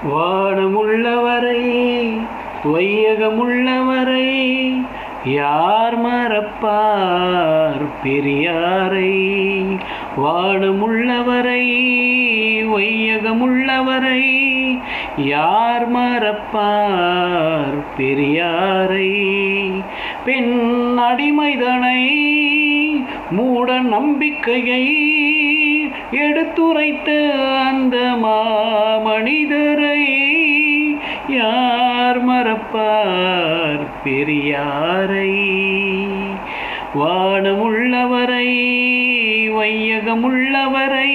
வானமுள்ளவரை வையகமுள்ளவரை யார் மறப்பார் பெரியாரை? வானமுள்ளவரை வையகமுள்ளவரை யார் மறப்பார் பெரியாரை? பெண் அடிமைதனை மூட நம்பிக்கையை எடுத்துரைத்த அந்த மாமனிதரை யார் மறப்பார் பெரியாரை? வானமுள்ளவரை வையகமுள்ளவரை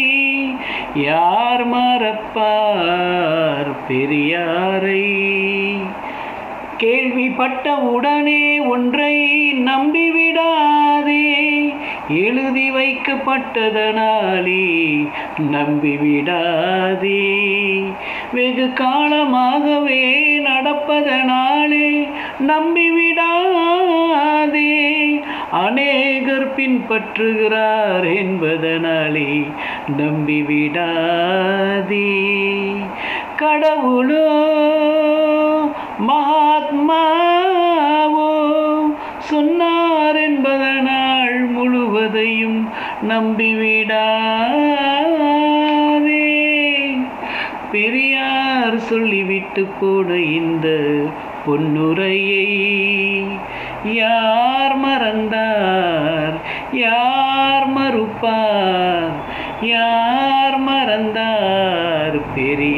யார் மறப்பார் பெரியாரை? கேள்விப்பட்ட உடனே ஒன்றை நம்பிவிடாதே, எழுதி வைக்கப்பட்டதனாலே நம்பிவிடாதே. வெகு காலமாகவே நடப்பதனாலே நம்பிவிடாதே. அநேகர் பின்பற்றுகிறார் என்பதனாலே நம்பிவிடாதே. கடவுளோ மகாத்மாவோ சொன்னார் என்பதனால் முழுவதையும் நம்பிவிடாதே. பெரியார் சொல்லிவிட்டு போன இந்த பொன்னுரையை யார் மறந்தார்? யார் மறுப்பார்? யார் மறந்தார் பெரியாரை?